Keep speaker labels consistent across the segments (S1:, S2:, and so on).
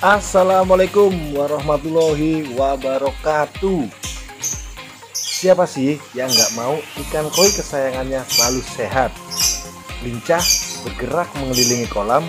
S1: Assalamualaikum warahmatullahi wabarakatuh. Siapa sih yang nggak mau ikan koi kesayangannya selalu sehat, lincah, bergerak mengelilingi kolam,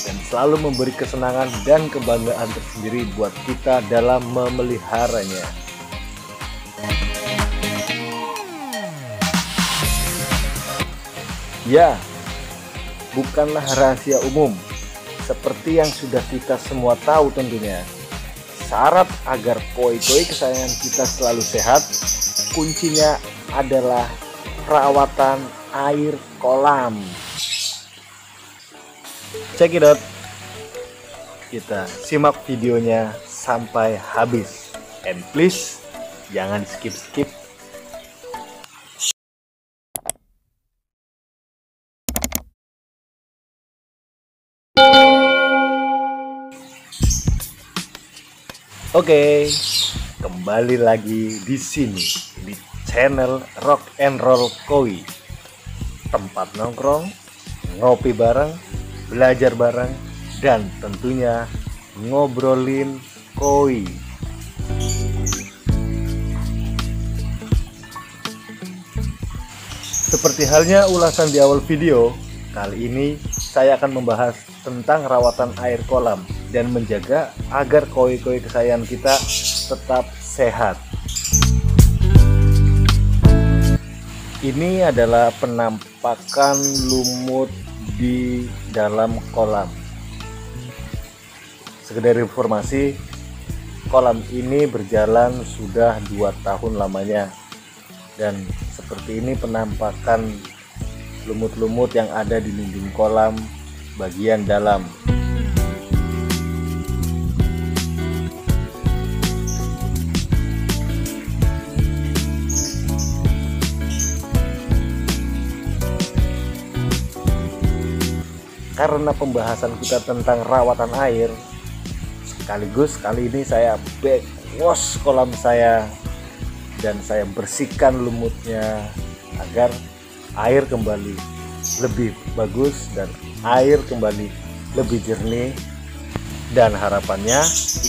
S1: dan selalu memberi kesenangan dan kebanggaan tersendiri buat kita dalam memeliharanya. Ya, bukanlah rahasia umum. Seperti yang sudah kita semua tahu tentunya, syarat agar koi-koi kesayangan kita selalu sehat, kuncinya adalah perawatan air kolam. Check it out. Kita simak videonya sampai habis. And please, jangan skip-skip. Oke, kembali lagi di sini di channel Rock and Roll Koi. Tempat nongkrong, ngopi bareng, belajar bareng, dan tentunya ngobrolin koi. Seperti halnya ulasan di awal video, kali ini saya akan membahas tentang rawatan air kolam dan menjaga agar koi-koi kesayangan kita tetap sehat. Ini adalah penampakan lumut di dalam kolam. Sekedar informasi, kolam ini berjalan sudah 2 tahun lamanya, dan seperti ini penampakan lumut-lumut yang ada di dinding kolam bagian dalam. Karena pembahasan kita tentang rawatan air, sekaligus kali ini saya backwash kolam saya dan saya bersihkan lumutnya agar air kembali lebih bagus dan air kembali lebih jernih, dan harapannya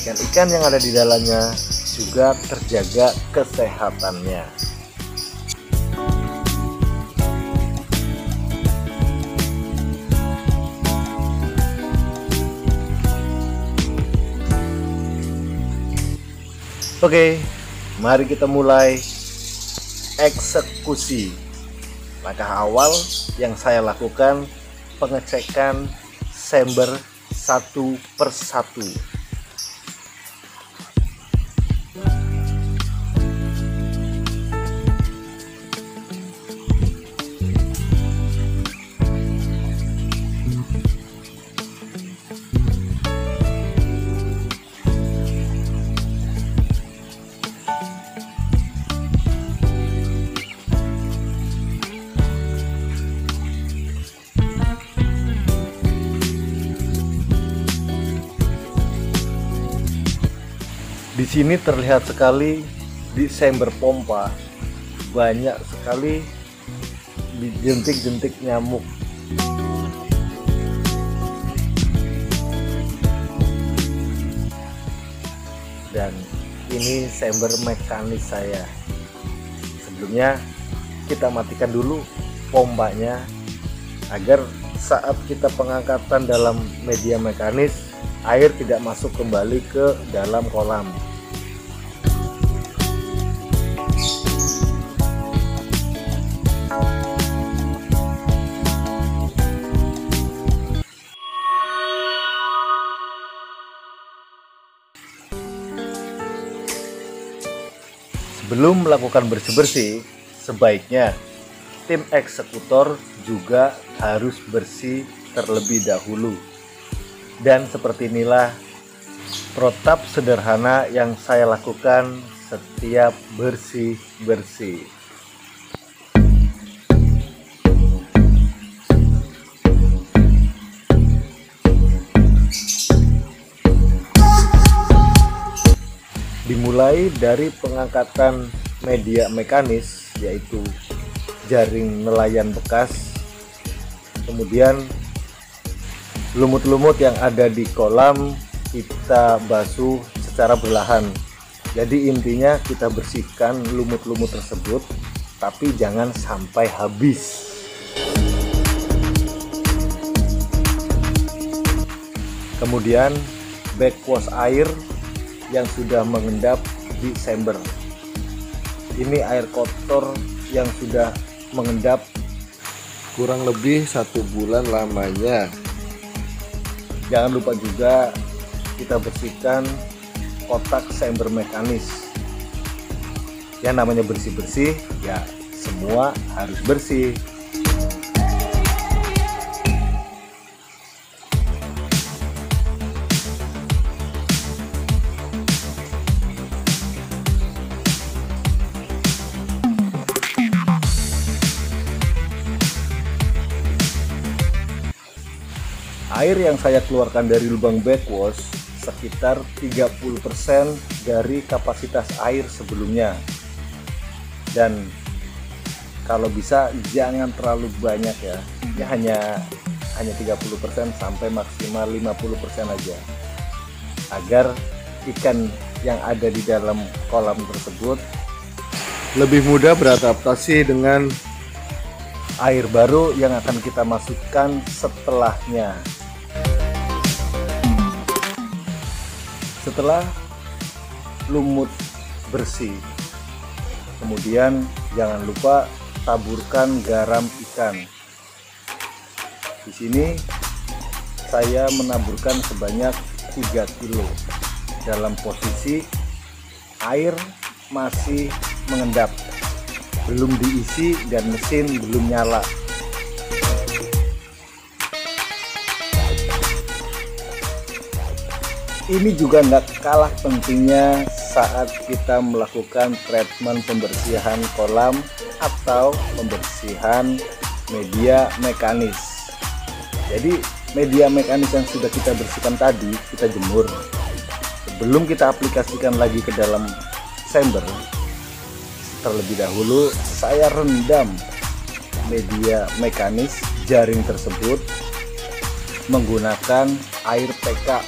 S1: ikan-ikan yang ada di dalamnya juga terjaga kesehatannya. Oke, mari kita mulai eksekusi. Langkah awal yang saya lakukan, pengecekan chamber satu persatu. Di sini terlihat sekali di chamber pompa banyak sekali jentik-jentik nyamuk. Dan ini chamber mekanis saya. Sebelumnya kita matikan dulu pompanya agar saat kita pengangkatan dalam media mekanis, air tidak masuk kembali ke dalam kolam. Sebelum melakukan bersih-bersih, sebaiknya tim eksekutor juga harus bersih terlebih dahulu. Dan seperti inilah protap sederhana yang saya lakukan setiap bersih-bersih. Dimulai dari pengangkatan media mekanis, yaitu jaring nelayan bekas, kemudian lumut-lumut yang ada di kolam kita basuh secara berlahan. Jadi intinya kita bersihkan lumut-lumut tersebut, tapi jangan sampai habis. Kemudian backwash air yang sudah mengendap di chamber. Ini air kotor yang sudah mengendap
S2: kurang lebih 1 bulan lamanya.
S1: Jangan lupa juga kita bersihkan kotak chamber mekanis. Yang namanya bersih-bersih, ya semua harus bersih. Air yang saya keluarkan dari lubang backwash sekitar 30% dari kapasitas air sebelumnya. Dan kalau bisa jangan terlalu banyak ya. Hanya 30% sampai maksimal 50% aja. Agar ikan yang ada di dalam kolam tersebut
S2: Lebih mudah beradaptasi dengan
S1: air baru yang akan kita masukkan setelahnya. Setelah lumut bersih, kemudian jangan lupa taburkan garam ikan. Di sini saya menaburkan sebanyak 3 kilo dalam posisi air masih mengendap, belum diisi dan mesin belum nyala. Ini juga nggak kalah pentingnya saat kita melakukan treatment pembersihan kolam atau pembersihan media mekanis. Jadi media mekanis yang sudah kita bersihkan tadi kita jemur. Sebelum kita aplikasikan lagi ke dalam chamber, terlebih dahulu saya rendam media mekanis jaring tersebut menggunakan air PK.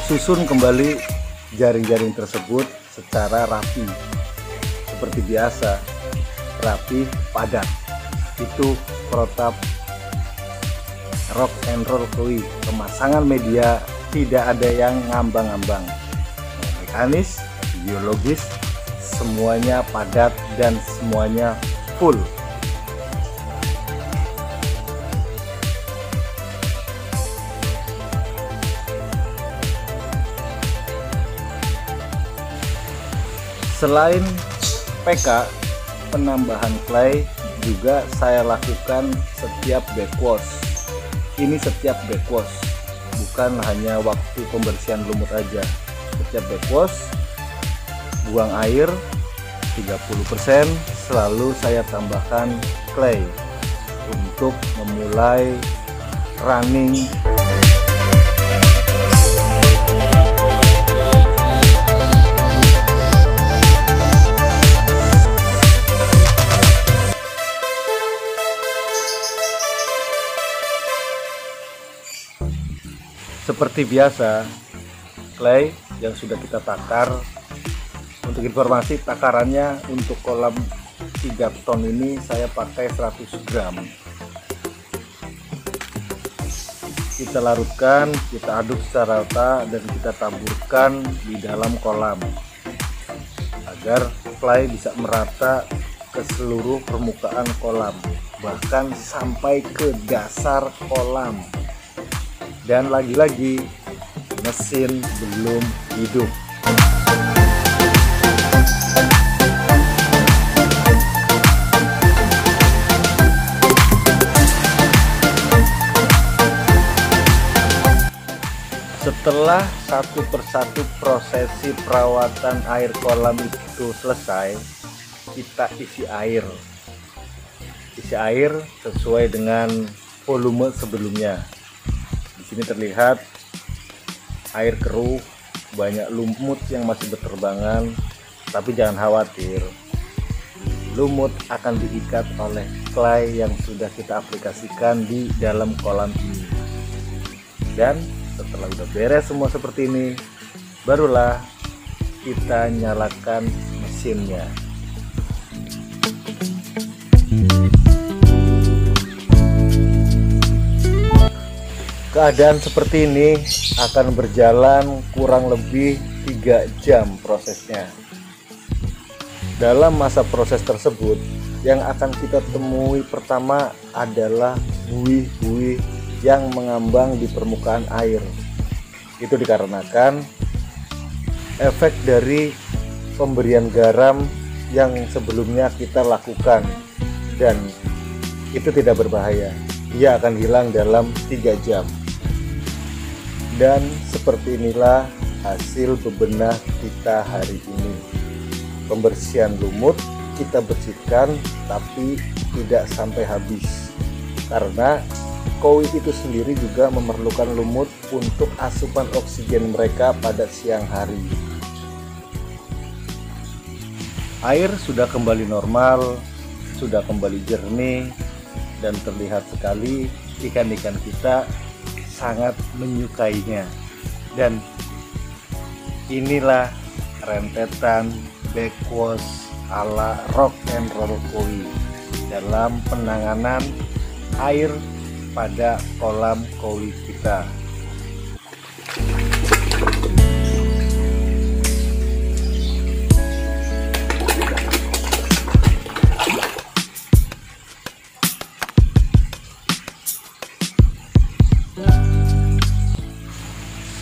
S1: Susun kembali jaring-jaring tersebut secara rapi, seperti biasa, rapi, padat. Itu protap rock and roll koi. Pemasangan media tidak ada yang ngambang-ngambang. Mekanis, biologis, semuanya padat dan semuanya full. Selain PK, penambahan clay juga saya lakukan setiap backwash. Ini setiap backwash, bukan hanya waktu pembersihan lumut aja. Setiap backwash, buang air 30%, selalu saya tambahkan clay untuk memulai running. Seperti biasa, clay yang sudah kita takar. Untuk informasi, takarannya untuk kolam 3 ton ini saya pakai 100 gram. Kita larutkan, kita aduk secara rata dan kita taburkan di dalam kolam agar clay bisa merata ke seluruh permukaan kolam, bahkan sampai ke dasar kolam. Dan lagi-lagi mesin belum hidup. Setelah satu persatu prosesi perawatan air kolam itu selesai, kita isi air. Isi air sesuai dengan volume sebelumnya. Di sini terlihat air keruh, banyak lumut yang masih berterbangan, tapi jangan khawatir. lumut akan diikat oleh clay yang sudah kita aplikasikan di dalam kolam ini. Dan setelah udah beres semua seperti ini, barulah kita nyalakan mesinnya. Keadaan seperti ini akan berjalan kurang lebih 3 jam prosesnya. Dalam masa proses tersebut, yang akan kita temui pertama adalah buih-buih yang mengambang di permukaan air. Itu dikarenakan efek dari pemberian garam yang sebelumnya kita lakukan, dan itu tidak berbahaya. Ia akan hilang dalam 3 jam. Dan seperti inilah hasil bebenah kita hari ini. Pembersihan lumut kita bersihkan, tapi tidak sampai habis, karena koi itu sendiri juga memerlukan lumut untuk asupan oksigen mereka pada siang hari. Air sudah kembali normal, sudah kembali jernih, dan terlihat sekali ikan-ikan kita sangat menyukainya. Dan inilah rentetan backwash ala rock and roll koi dalam penanganan air pada kolam koi kita.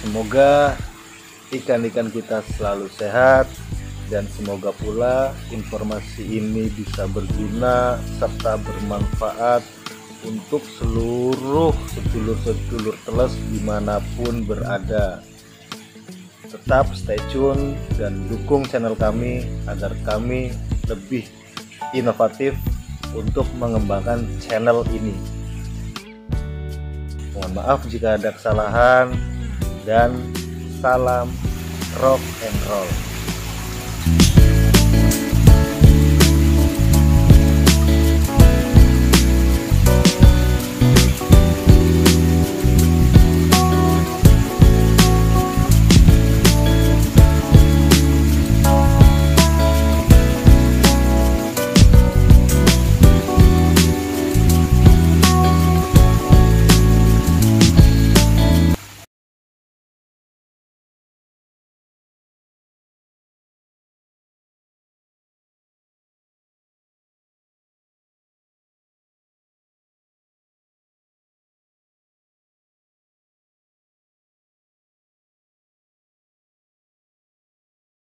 S1: Semoga ikan-ikan kita selalu sehat, dan semoga pula informasi ini bisa berguna serta bermanfaat untuk seluruh sedulur-sedulur teles dimanapun berada. Tetap stay tune dan dukung channel kami agar kami lebih inovatif untuk mengembangkan channel ini. Mohon maaf jika ada kesalahan, dan salam rock and roll.